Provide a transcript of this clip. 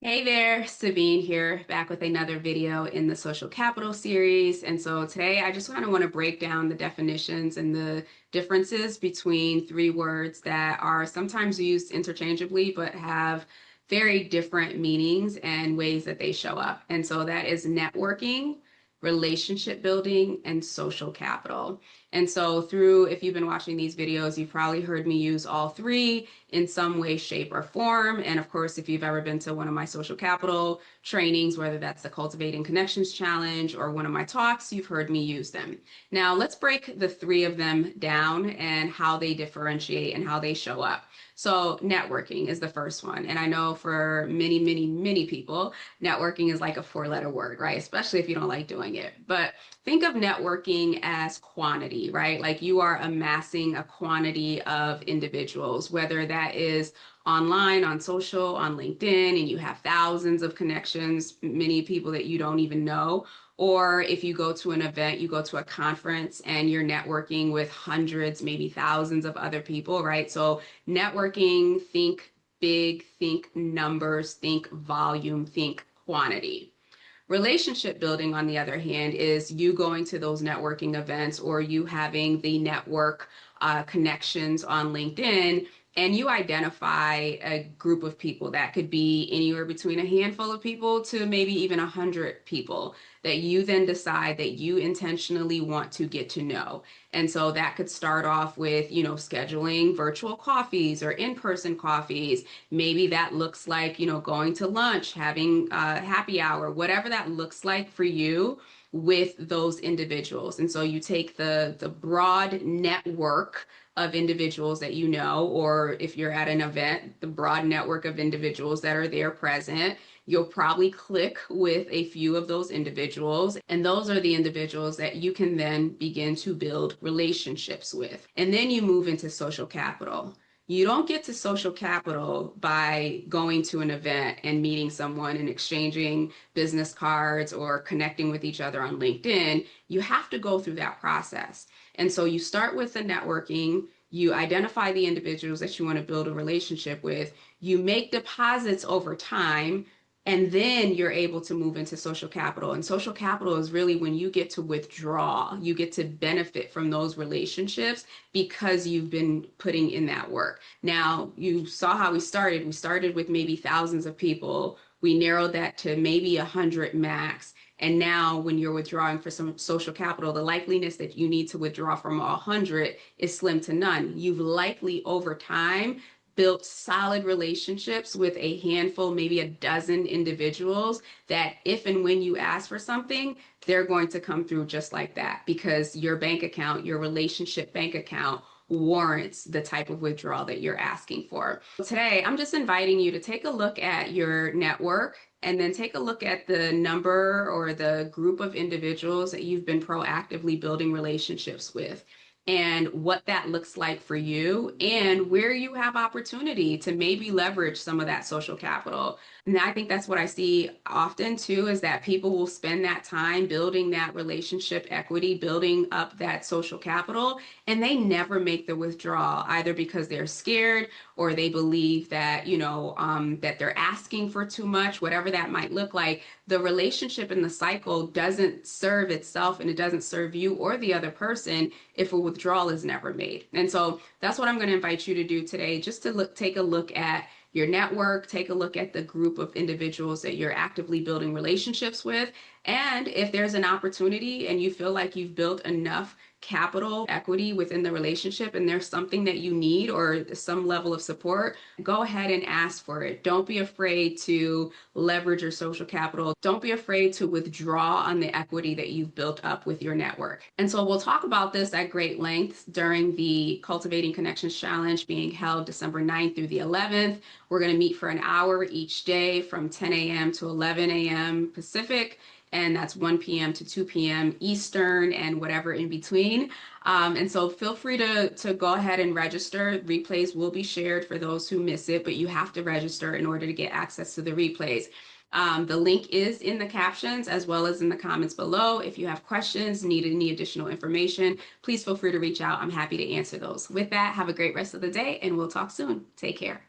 Hey there, Sabine here, back with another video in the social capital series. And so today I just kind of want to break down the definitions and the differences between three words that are sometimes used interchangeably but have very different meanings and ways that they show up. And so that is networking, relationship building, and social capital. And so if you've been watching these videos, you've probably heard me use all three in some way, shape, or form. And of course, if you've ever been to one of my social capital trainings, whether that's the Cultivating Connections Challenge or one of my talks, you've heard me use them. Now, let's break the three of them down and how they differentiate and how they show up. So, networking is the first one. And I know for many, many, many people, networking is like a four-letter word, right? Especially if you don't like doing it. But think of networking as quantity, right? Like you are amassing a quantity of individuals, whether that is online, on social, on LinkedIn, and you have thousands of connections, many people that you don't even know. Or if you go to an event, you go to a conference and you're networking with hundreds, maybe thousands of other people, right? So networking, think big, think numbers, think volume, think quantity. Relationship building, on the other hand, is you going to those networking events or you having the network connections on LinkedIn, and you identify a group of people that could be anywhere between a handful of people to maybe even 100 people that you then decide that you intentionally want to get to know. And so that could start off with, scheduling virtual coffees or in-person coffees. Maybe that looks like, going to lunch, having happy hour, whatever that looks like for you with those individuals. And so you take the broad network of individuals that you know, or if you're at an event, the broad network of individuals that are there present. You'll probably click with a few of those individuals, and those are the individuals that you can then begin to build relationships with. And then you move into social capital. You don't get to social capital by going to an event and meeting someone and exchanging business cards or connecting with each other on LinkedIn. You have to go through that process. And so you start with the networking, you identify the individuals that you want to build a relationship with, you make deposits over time, and then you're able to move into social capital. And social capital is really when you get to withdraw, you get to benefit from those relationships because you've been putting in that work. Now, you saw how we started. We started with maybe thousands of people. We narrowed that to maybe 100 max. And now, when you're withdrawing for some social capital, the likeliness that you need to withdraw from 100 is slim to none. You've likely over time built solid relationships with a handful, maybe a dozen individuals that if and when you ask for something, they're going to come through just like that because your bank account, your relationship bank account, warrants the type of withdrawal that you're asking for. Today, I'm just inviting you to take a look at your network and then take a look at the number or the group of individuals that you've been proactively building relationships with and what that looks like for you and where you have opportunity to maybe leverage some of that social capital. And I think that's what I see often too, is that people will spend that time building that relationship equity, building up that social capital, and they never make the withdrawal either because they're scared or they believe that, that they're asking for too much, whatever that might look like. The relationship in the cycle doesn't serve itself and it doesn't serve you or the other person if a withdrawal is never made. And so that's what I'm going to invite you to do today, just to take a look at your network, take a look at the group of individuals that you're actively building relationships with. And if there's an opportunity and you feel like you've built enough capital equity within the relationship and there's something that you need or some level of support, go ahead and ask for it. Don't be afraid to leverage your social capital. Don't be afraid to withdraw on the equity that you've built up with your network. And so we'll talk about this at great length during the Cultivating Connections Challenge being held December 9th through the 11th. We're going to meet for an hour each day from 10 a.m. to 11 a.m. Pacific, and that's 1 p.m. to 2 p.m. Eastern and whatever in between. And so feel free to go ahead and register. Replays will be shared for those who miss it, but you have to register in order to get access to the replays. The link is in the captions as well as in the comments below. If you have questions, need any additional information, please feel free to reach out. I'm happy to answer those. With that, have a great rest of the day and we'll talk soon. Take care.